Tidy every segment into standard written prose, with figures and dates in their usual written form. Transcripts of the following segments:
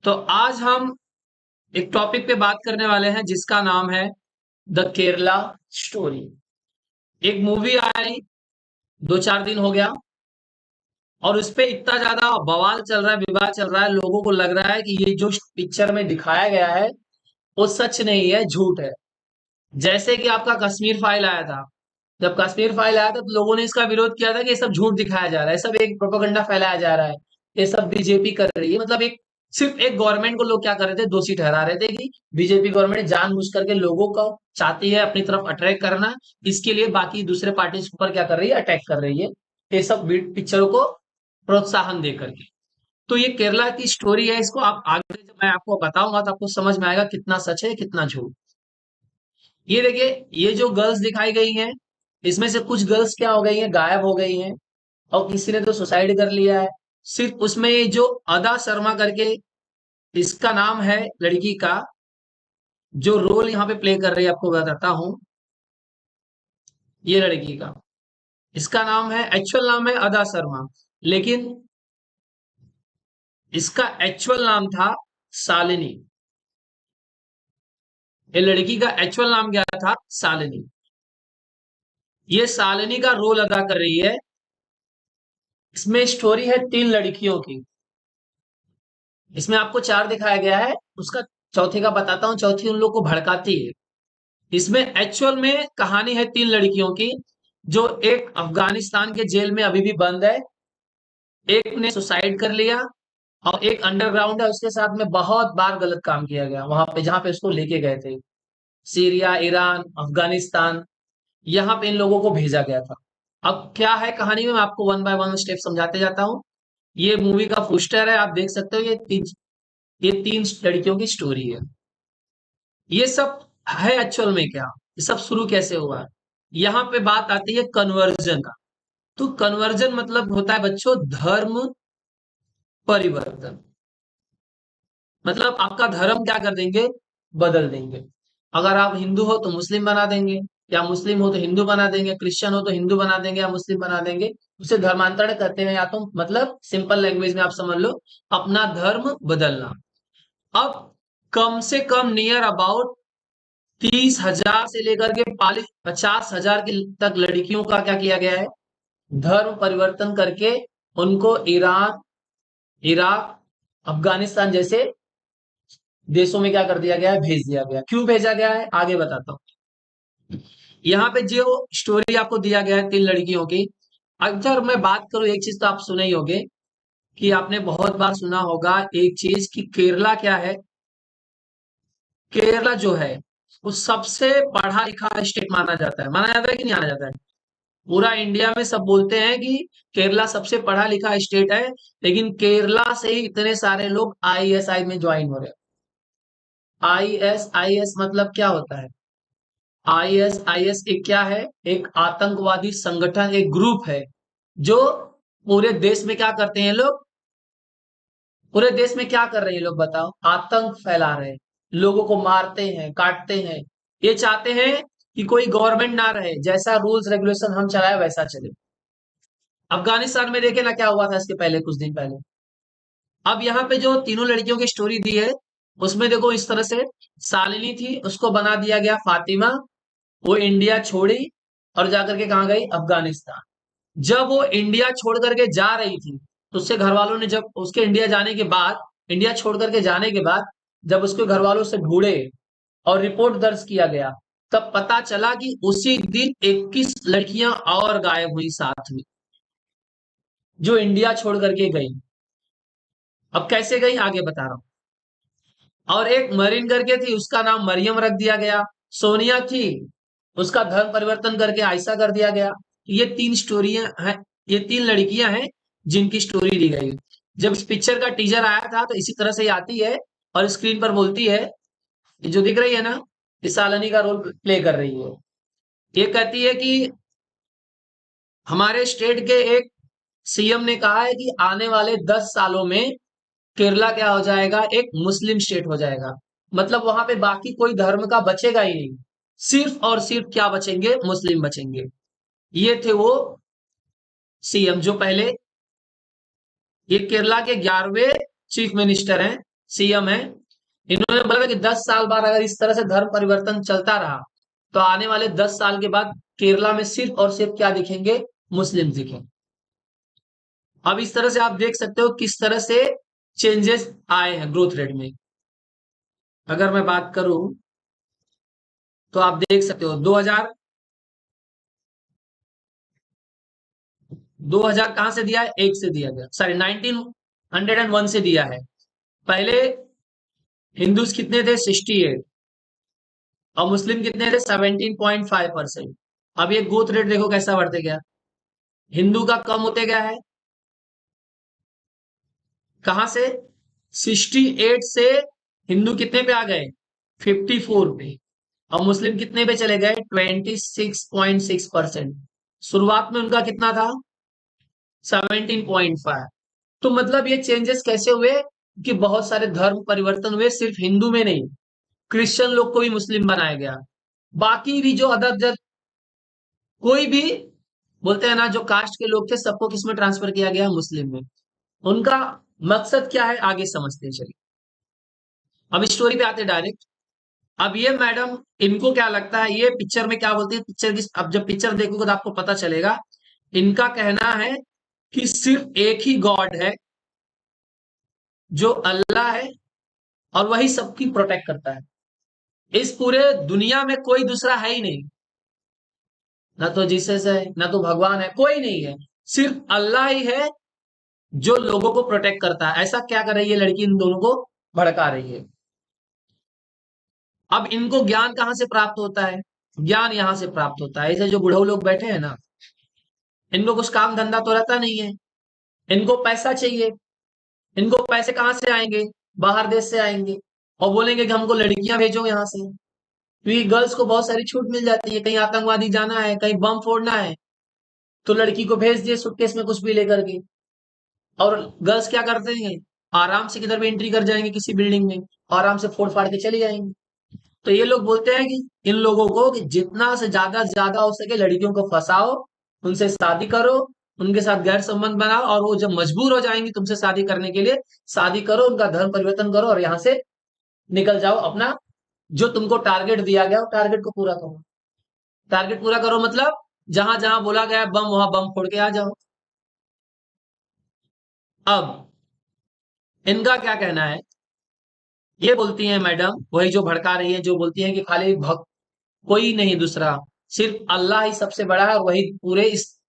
तो आज हम एक टॉपिक पे बात करने वाले हैं जिसका नाम है द केरला स्टोरी। एक मूवी आई, 2-4 दिन हो गया और उस पे इतना ज्यादा बवाल चल रहा है, विवाद चल रहा है। लोगों को लग रहा है कि ये जो पिक्चर में दिखाया गया है वो सच नहीं है, झूठ है। जैसे कि आपका कश्मीर फाइल आया था। जब कश्मीर फाइल आया था तो लोगों ने इसका विरोध किया था कि ये सब झूठ दिखाया जा रहा है, सब एक प्रोपेगेंडा फैलाया जा रहा है, ये सब बीजेपी कर रही है। मतलब एक सिर्फ एक गवर्नमेंट को लोग क्या कर रहे थे, दोषी ठहरा रहे थे कि बीजेपी गवर्नमेंट जानबूझ करके लोगों को चाहती है अपनी तरफ अट्रैक्ट करना, इसके लिए बाकी दूसरे पार्टी के ऊपर क्या कर रही है, अटैक कर रही है, ये सब पिक्चरों को प्रोत्साहन दे करके। तो ये केरला की स्टोरी है, इसको आप आगे जब मैं आपको बताऊंगा तो आपको समझ में आएगा कितना सच है कितना झूठ। ये देखिए, ये जो गर्ल्स दिखाई गई हैं, इसमें से कुछ गर्ल्स क्या हो गई हैं, गायब हो गई हैं और किसी ने तो सुसाइड कर लिया है। सिर्फ उसमें ये जो अदा शर्मा करके इसका नाम है लड़की का, जो रोल यहाँ पे प्ले कर रही है आपको बताता हूं। ये लड़की का, इसका नाम है, एक्चुअल नाम है अदा शर्मा, लेकिन इसका एक्चुअल नाम था शालिनी। ये लड़की का एक्चुअल नाम क्या था, शालिनी। ये शालिनी का रोल अदा कर रही है। इसमें स्टोरी है 3 लड़कियों की। इसमें आपको 4 दिखाया गया है, उसका चौथे का बताता हूं, चौथी उन लोग को भड़काती है। इसमें एक्चुअल में कहानी है 3 लड़कियों की, जो एक अफगानिस्तान के जेल में अभी भी बंद है, एक ने सुसाइड कर लिया और एक अंडरग्राउंड है, उसके साथ में बहुत बार गलत काम किया गया वहां पे जहां पे उसको लेके गए थे। सीरिया, ईरान, अफगानिस्तान, यहाँ पे इन लोगों को भेजा गया था। अब क्या है कहानी में, मैं आपको वन बाय वन स्टेप समझाते जाता हूँ। ये मूवी का पोस्टर है, आप देख सकते हो। ये तीन लड़कियों की स्टोरी है। ये सब है एक्चुअल में क्या, ये सब शुरू कैसे हुआ। यहाँ पे बात आती है कन्वर्जन का। तो कन्वर्जन मतलब होता है बच्चों, धर्म परिवर्तन। मतलब आपका धर्म क्या कर देंगे, बदल देंगे। अगर आप हिंदू हो तो मुस्लिम बना देंगे, या मुस्लिम हो तो हिंदू बना देंगे, क्रिश्चियन हो तो हिंदू बना देंगे या मुस्लिम बना देंगे। उसे धर्मांतरण करते हैं, या तो मतलब सिंपल लैंग्वेज में आप समझ लो, अपना धर्म बदलना। अब कम से कम नियर अबाउट 30,000 से लेकर के 50,000 की तक लड़कियों का क्या किया गया है, धर्म परिवर्तन करके उनको ईरान, इराक, अफगानिस्तान जैसे देशों में क्या कर दिया गया है, भेज दिया गया। क्यों भेजा गया है आगे बताता हूँ। यहाँ पे जो स्टोरी आपको दिया गया है 3 लड़कियों की, अगर मैं बात करूं, एक चीज तो आप सुने ही होंगे कि आपने बहुत बार सुना होगा एक चीज कि केरला क्या है। केरला जो है वो सबसे पढ़ा लिखा स्टेट माना जाता है। माना जाता है कि नहीं माना जाता है। पूरा इंडिया में सब बोलते हैं कि केरला सबसे पढ़ा लिखा स्टेट है, लेकिन केरला से ही इतने सारे लोग आईएसआई में ज्वाइन हो रहे हैं। आईएसआईएस मतलब क्या होता है, आईएसआईएस एक क्या है, एक आतंकवादी संगठन, एक ग्रुप है जो पूरे देश में क्या करते हैं लोग, पूरे देश में क्या कर रहे हैं लोग बताओ, आतंक फैला रहे हैं, लोगों को मारते हैं, काटते हैं। ये चाहते हैं कि कोई गवर्नमेंट ना रहे, जैसा रूल्स रेगुलेशन हम चलाए वैसा चले। अफगानिस्तान में देखे ना क्या हुआ था इसके पहले, कुछ दिन पहले। अब यहाँ पे जो तीनों लड़कियों की स्टोरी दी है, उसमें देखो इस तरह से, शालिनी थी, उसको बना दिया गया फातिमा। वो इंडिया छोड़ी और जाकर के कहाँ गई, अफगानिस्तान। जब वो इंडिया छोड़ करके जा रही थी तो उसके घर वालों ने, जब उसके इंडिया जाने के बाद, इंडिया छोड़ करके जाने के बाद जब उसके घर वालों से ढूंढे और रिपोर्ट दर्ज किया गया, तब पता चला कि उसी दिन 21 लड़कियां और गायब हुई साथ में, जो इंडिया छोड़ करके गई। अब कैसे गई आगे बता रहा हूं। और एक मरीन करके थी, उसका नाम मरियम रख दिया गया। सोनिया थी, उसका धर्म परिवर्तन करके आयशा कर दिया गया। ये 3 स्टोरियां हैं, ये 3 लड़कियां हैं जिनकी स्टोरी दी गई। जब इस पिक्चर का टीजर आया था तो इसी तरह से आती है और स्क्रीन पर बोलती है, ये जो दिख रही है ना, ये शालिनी का रोल प्ले कर रही है। ये कहती है कि हमारे स्टेट के एक सीएम ने कहा है कि आने वाले 10 सालों में केरला क्या हो जाएगा, एक मुस्लिम स्टेट हो जाएगा। मतलब वहां पे बाकी कोई धर्म का बचेगा ही नहीं, सिर्फ और सिर्फ क्या बचेंगे, मुस्लिम बचेंगे। ये थे वो सीएम जो पहले, ये केरला के 11वें चीफ मिनिस्टर हैं, सीएम है। इन्होंने बोला था कि 10 साल बाद अगर इस तरह से धर्म परिवर्तन चलता रहा तो आने वाले 10 साल के बाद केरला में सिर्फ और सिर्फ क्या दिखेंगे, मुस्लिम दिखेंगे। अब इस तरह से आप देख सकते हो किस तरह से चेंजेस आए हैं ग्रोथ रेट में। अगर मैं बात करूं तो आप देख सकते हो 2000 कहां से दिया है, एक से दिया गया, सॉरी 1901 से दिया है। पहले हिंदूज कितने थे, 68, और मुस्लिम कितने थे, 17.5%। अब ये ग्रोथ रेट देखो कैसा बढ़ते गया, हिंदू का कम होते गया है। कहां से, 68 से हिंदू कितने पे आ गए, 54 पे। और मुस्लिम कितने पे चले गए, 26.6%। शुरुआत में उनका कितना था, 17.5। तो मतलब ये चेंजेस कैसे हुए कि बहुत सारे धर्म परिवर्तन हुए, सिर्फ हिंदू में नहीं, क्रिश्चियन लोग को भी मुस्लिम बनाया गया। बाकी भी जो अदर कोई भी बोलते हैं ना, जो कास्ट के लोग थे सबको किसमें ट्रांसफर किया गया, मुस्लिम में। उनका मकसद क्या है आगे समझते हैं, चलिए। अब स्टोरी पे आते डायरेक्ट। अब ये मैडम, इनको क्या लगता है, ये पिक्चर में क्या बोलती है, पिक्चर की अब जब पिक्चर देखोगे तो आपको पता चलेगा। इनका कहना है कि सिर्फ एक ही गॉड है जो अल्लाह है, और वही सबकी प्रोटेक्ट करता है। इस पूरे दुनिया में कोई दूसरा है ही नहीं, ना तो जीसस है, ना तो भगवान है, कोई नहीं है। सिर्फ अल्लाह ही है जो लोगों को प्रोटेक्ट करता है। ऐसा क्या कर रही है लड़की, इन दोनों को भड़का रही है। अब इनको ज्ञान कहां से प्राप्त होता है, ज्ञान यहां से प्राप्त होता है, ऐसे जो बुढ़ऊ लोग बैठे हैं ना, इनको कुछ काम धंधा तो रहता नहीं है, इनको पैसा चाहिए। इनको पैसे कहां से आएंगे, बाहर देश से आएंगे, और बोलेंगे कि हमको लड़कियां भेजो यहाँ से, क्योंकि गर्ल्स को बहुत सारी छूट मिल जाती है, कहीं आतंकवादी जाना है, कहीं बम फोड़ना है, तो लड़की को भेज दिए सूटकेस में कुछ भी लेकर के। और गर्ल्स क्या करते हैं, आराम से किधर भी एंट्री कर जाएंगे किसी बिल्डिंग में, आराम से फोड़ फाड़ के चले जाएंगे। तो ये लोग बोलते हैं कि इन लोगों को कि जितना से ज्यादा हो सके लड़कियों को फंसाओ, उनसे शादी करो, उनके साथ गैर संबंध बनाओ, और वो जब मजबूर हो जाएंगी तुमसे शादी करने के लिए, शादी करो, उनका धर्म परिवर्तन करो, और यहाँ से निकल जाओ। अपना जो तुमको टारगेट दिया गया वो टारगेट को पूरा करो। टारगेट पूरा करो मतलब जहां जहां बोला गया है बम, वहां बम फोड़ के आ जाओ। अब इनका क्या कहना है, ये बोलती है मैडम, वही जो भड़का रही है, जो बोलती है कि खाली भक्त कोई नहीं दूसरा, सिर्फ अल्लाह ही सबसे बड़ा है, और वही पूरे इस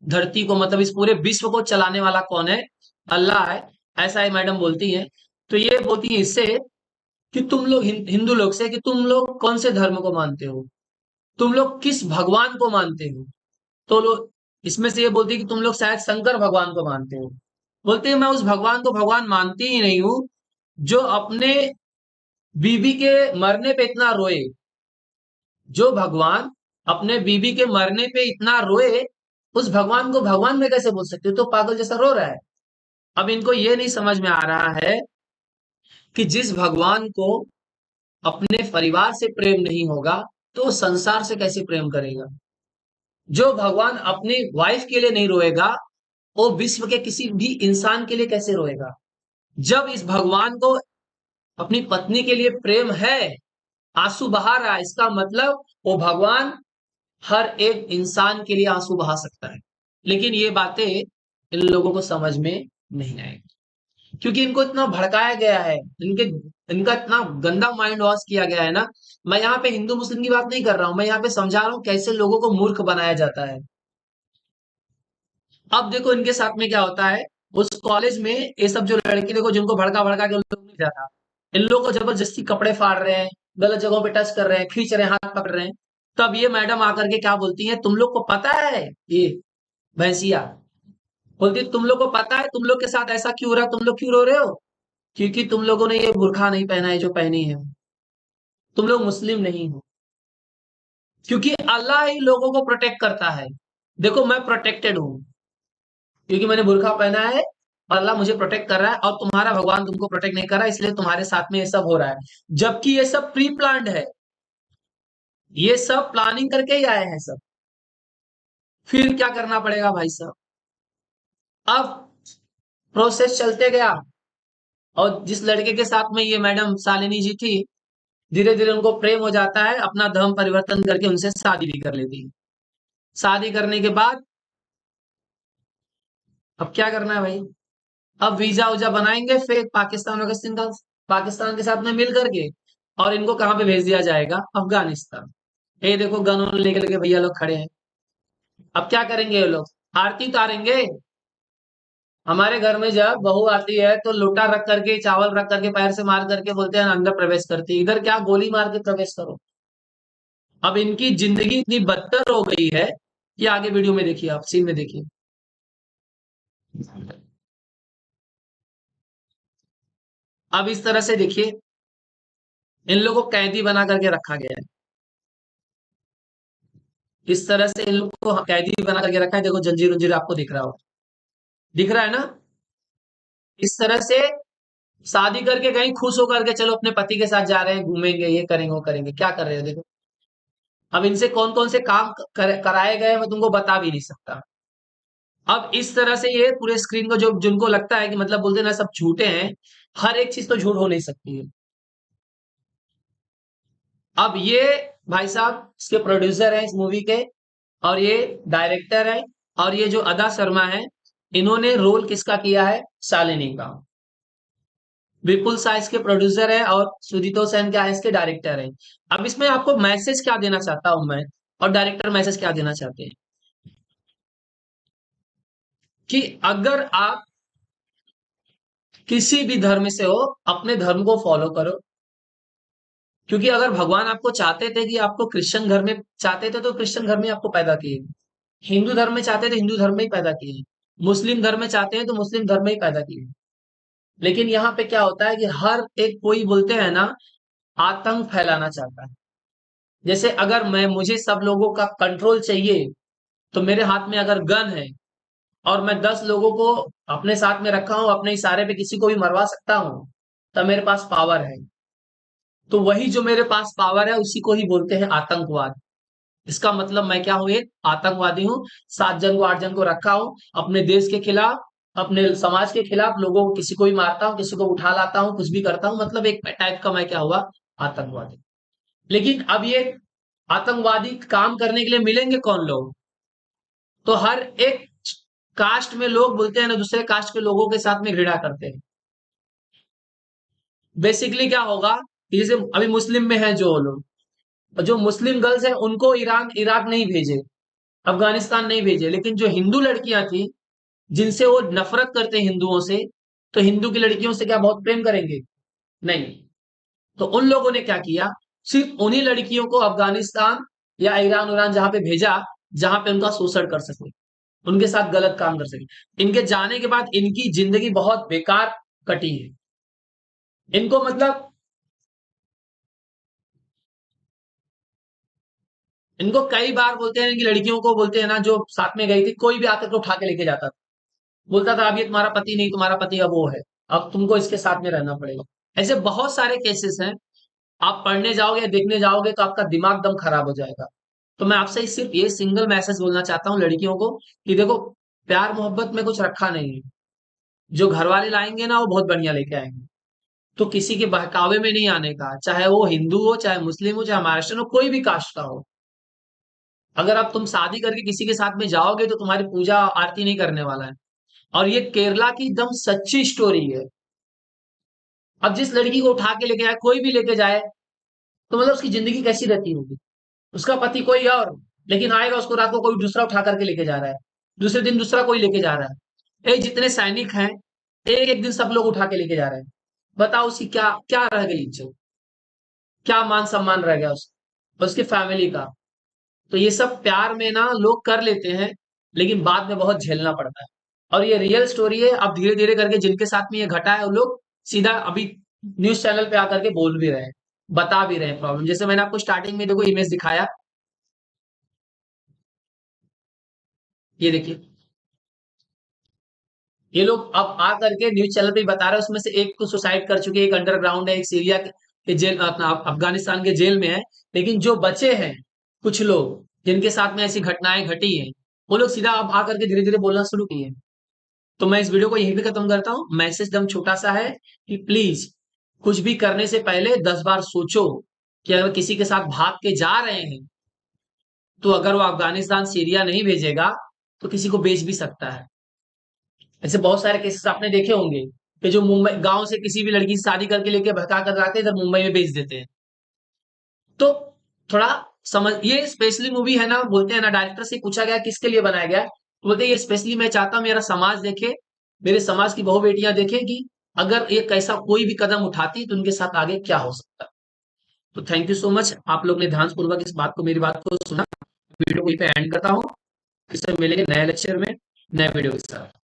धरती को, मतलब इस पूरे विश्व को चलाने वाला कौन है, अल्लाह है। ऐसा ही मैडम बोलती है। तो ये बोलती है इससे कि तुम लोग हिंदू लोग से कि तुम लोग कौन से धर्म को मानते हो, तुम लोग किस भगवान को मानते हो। तो लोग इसमें से ये बोलती है कि तुम लोग शायद शंकर भगवान को मानते हो। बोलते हैं मैं उस भगवान को भगवान मानती ही नहीं हूं जो अपने बीवी के मरने पे इतना रोए। जो भगवान अपने बीवी के मरने पे इतना रोए, उस भगवान को भगवान में कैसे बोल सकते हो, तो पागल जैसा रो रहा है। अब इनको ये नहीं समझ में आ रहा है कि जिस भगवान को अपने परिवार से प्रेम नहीं होगा तो वो संसार से कैसे प्रेम करेगा। जो भगवान अपनी वाइफ के लिए नहीं रोएगा, वो विश्व के किसी भी इंसान के लिए कैसे रोएगा। जब इस भगवान को अपनी पत्नी के लिए प्रेम है, आंसू बहा रहा है, इसका मतलब वो भगवान हर एक इंसान के लिए आंसू बहा सकता है। लेकिन ये बातें इन लोगों को समझ में नहीं आएगी, क्योंकि इनको इतना भड़काया गया है, इनके इनका इतना गंदा माइंड वॉश किया गया है ना। मैं यहाँ पे हिंदू मुस्लिम की बात नहीं कर रहा हूं, मैं यहाँ पे समझा रहा हूँ कैसे लोगों को मूर्ख बनाया जाता है। अब देखो इनके साथ में क्या होता है, उस कॉलेज में ये सब जो लड़की देखो जिनको भड़का भड़का के उन लोग नहीं जाता, इन लोगों को जबरदस्ती कपड़े फाड़ रहे हैं, गलत जगहों पे टच कर रहे हैं, खींच रहे हैं, हाथ पकड़ रहे हैं। तब ये मैडम आकर के क्या बोलती है, तुम लोग को पता है, ये भैंसिया बोलती है, तुम लोग को पता है तुम लोग के साथ ऐसा क्यों हो रहा है, तुम लोग क्यों रो रहे हो, क्योंकि तुम लोगों ने ये बुरखा नहीं पहना है जो पहनी है, तुम लोग मुस्लिम नहीं हो। क्योंकि अल्लाह ही लोगों को प्रोटेक्ट करता है। देखो मैं प्रोटेक्टेड हूं क्योंकि मैंने बुरखा पहना है, और अल्लाह मुझे प्रोटेक्ट कर रहा है, और तुम्हारा भगवान तुमको प्रोटेक्ट नहीं कर रहा है, इसलिए तुम्हारे साथ में ये सब हो रहा है। जबकि ये सब प्री प्लान्ड है, ये सब प्लानिंग करके ही आए हैं सब। फिर क्या करना पड़ेगा भाई साहब। अब प्रोसेस चलते गया, और जिस लड़के के साथ में ये मैडम शालिनी जी थी, धीरे धीरे उनको प्रेम हो जाता है, अपना धर्म परिवर्तन करके उनसे शादी भी कर लेती है। शादी करने के बाद अब क्या करना है भाई? अब वीजा उजा बनाएंगे फिर पाकिस्तान वकिस्तान का, पाकिस्तान के साथ में मिल करके, और इनको कहाँ पे भेज दिया जाएगा? अफगानिस्तान। ये देखो गन वन लेकर के भैया लोग खड़े हैं। अब क्या करेंगे ये लोग? आरती उतारेंगे। हमारे घर में जब बहू आती है तो लोटा रख करके, चावल रख करके, पैर से मार करके बोलते हैं अंदर प्रवेश करती है। इधर क्या गोली मार के प्रवेश करो। अब इनकी जिंदगी इतनी बदतर हो गई है कि आगे वीडियो में देखिए, आप सीन में देखिए। अब इस तरह से देखिए, इन लोगों को कैदी बना करके रखा गया है। इस तरह से इन लोग को कैदी बना करके रखा है। देखो जंजीर उंजीर आपको दिख रहा हो, दिख रहा है ना? इस तरह से शादी करके कहीं खुश होकर के चलो अपने पति के साथ जा रहे हैं, घूमेंगे, ये करेंगे, वो करेंगे। क्या कर रहे हो देखो। अब इनसे कौन कौन से काम कराए गए मैं तुमको बता भी नहीं सकता। अब इस तरह से ये पूरे स्क्रीन को, जो जिनको लगता है कि मतलब बोलते हैं ना सब झूठे हैं, हर एक चीज तो झूठ हो नहीं सकती है। अब ये भाई साहब इसके प्रोड्यूसर हैं इस मूवी के, और ये डायरेक्टर है, और ये जो अदा शर्मा है, इन्होंने रोल किसका किया है? शालिनी का। विपुल सा इसके प्रोड्यूसर है और सुजीतो सेन क्या है इसके डायरेक्टर है। अब इसमें आपको मैसेज क्या देना चाहता हूं मैं, और डायरेक्टर मैसेज क्या देना चाहते हैं, कि अगर आप किसी भी धर्म से हो, अपने धर्म को फॉलो करो। क्योंकि अगर भगवान आपको चाहते थे कि आपको क्रिश्चियन घर में चाहते थे तो क्रिश्चियन घर में आपको पैदा किए, हिंदू धर्म में चाहते थे हिंदू धर्म में ही पैदा किए, मुस्लिम धर्म में चाहते हैं तो मुस्लिम धर्म में ही पैदा किए। लेकिन यहाँ पे क्या होता है कि हर एक कोई बोलते हैं ना, आतंक फैलाना चाहता है। जैसे अगर मैं, मुझे सब लोगों का कंट्रोल चाहिए, तो मेरे हाथ में अगर गन है और मैं 10 लोगों को अपने साथ में रखा हूं, अपने इशारे पे किसी को भी मरवा सकता हूं, तब मेरे पास पावर है। तो वही जो मेरे पास पावर है उसी को ही बोलते हैं आतंकवाद। इसका मतलब मैं क्या हूं? एक आतंकवादी हूं। 7 जन को 8 जन को रखा हूं अपने देश के खिलाफ, अपने समाज के खिलाफ, लोगों को, किसी को भी मारता हूं, किसी को उठा लाता हूं, कुछ भी करता हूं, मतलब एक टाइप का मैं क्या हुआ? आतंकवादी। लेकिन अब ये आतंकवादी काम करने के लिए मिलेंगे कौन लोग? तो हर एक कास्ट में लोग बोलते हैं ना, दूसरे कास्ट के लोगों के साथ में घृणा करते हैं। बेसिकली क्या होगा कि जैसे अभी मुस्लिम में है जो लोग, जो मुस्लिम गर्ल्स हैं उनको ईरान इराक नहीं भेजे, अफगानिस्तान नहीं भेजे, लेकिन जो हिंदू लड़कियां थी जिनसे वो नफरत करते हैं हिंदुओं से, तो हिंदू की लड़कियों से क्या बहुत प्रेम करेंगे? नहीं। तो उन लोगों ने क्या किया? सिर्फ उन्हीं लड़कियों को अफगानिस्तान या ईरान उरान जहां पे भेजा, जहां पे उनका शोषण कर सके, उनके साथ गलत काम कर सके। इनके जाने के बाद इनकी जिंदगी बहुत बेकार कटी है। इनको मतलब, इनको कई बार बोलते हैं कि लड़कियों को बोलते हैं ना, जो साथ में गई थी, कोई भी आकर के उठा के लेके जाता था, बोलता था अब ये तुम्हारा पति नहीं, तुम्हारा पति अब वो है, अब तुमको इसके साथ में रहना पड़ेगा। ऐसे बहुत सारे केसेस हैं। आप पढ़ने जाओगे, देखने जाओगे तो आपका दिमाग दम खराब हो जाएगा। तो मैं आपसे सिर्फ ये सिंगल मैसेज बोलना चाहता हूँ लड़कियों को, कि देखो, प्यार मोहब्बत में कुछ रखा नहीं है। जो घर वाले लाएंगे ना वो बहुत बढ़िया लेके आएंगे। तो किसी के बहकावे में नहीं आने का, चाहे वो हिंदू हो, चाहे मुस्लिम हो, चाहे महाराष्ट्र हो, कोई भी कास्ट का हो। अगर आप तुम शादी करके किसी के साथ में जाओगे तो तुम्हारी पूजा आरती नहीं करने वाला है। और ये केरला की एकदम सच्ची स्टोरी है। अब जिस लड़की को उठा के लेके जाए, कोई भी लेके जाए, तो मतलब उसकी जिंदगी कैसी रहती होगी? उसका पति कोई और, लेकिन आएगा उसको रात को कोई दूसरा उठा करके लेके जा रहा है, दूसरे दिन दूसरा कोई लेके जा रहा है। ये जितने सैनिक हैं, एक एक दिन सब लोग उठा के लेके जा रहे हैं। बताओ उसकी क्या क्या रह गई इज्जत, क्या मान सम्मान रह गया उसका, उसकी फैमिली का? तो ये सब प्यार में ना लोग कर लेते हैं, लेकिन बाद में बहुत झेलना पड़ता है। और ये रियल स्टोरी है। अब धीरे धीरे करके जिनके साथ में ये घटा है वो लोग सीधा अभी न्यूज चैनल पे आकर के बोल भी रहे हैं, बता भी रहे हैं प्रॉब्लम। जैसे मैंने आपको स्टार्टिंग में देखो इमेज दिखाया, ये देखिए, ये लोग अब आ करके न्यूज चैनल पे ही बता रहे हैं। उसमें से एक तो सुसाइड कर चुकी है, एक अंडरग्राउंड है, एक सीरिया के जेल, अपना अफगानिस्तान के जेल में है। लेकिन जो बचे हैं कुछ लोग जिनके साथ में ऐसी घटनाएं घटी हैं, वो लोग सीधा अब आकर के धीरे धीरे बोलना शुरू किए हैं। तो मैं इस वीडियो को यहीं पे खत्म करता हूँ। मैसेज एकदम छोटा सा है कि प्लीज कुछ भी करने से पहले 10 बार सोचो कि अगर किसी के साथ भाग के जा रहे हैं तो अगर वो अफगानिस्तान सीरिया नहीं भेजेगा तो किसी को बेच भी सकता है। ऐसे बहुत सारे केसेस आपने देखे होंगे कि जो मुंबई गांव से किसी भी लड़की से शादी करके लेके भगा कर लाके इधर मुंबई में बेच देते हैं। तो थोड़ा समझ, ये स्पेशली मूवी है ना, बोलते हैं ना, डायरेक्टर से पूछा गया किसके लिए बनाया गया, तो बोलते हैं ये स्पेशली मैं चाहता हूं मेरा समाज देखे, मेरे समाज की बहू बेटियां देखे कि अगर एक ऐसा कोई भी कदम उठाती तो उनके साथ आगे क्या हो सकता है। तो थैंक यू सो मच, आप लोग ने ध्यानपूर्वक इस बात को, मेरी बात को सुना। वीडियो को यहीं पे एंड करता हूँ। इससे मिलेंगे नए लेक्चर में, नए वीडियो के साथ।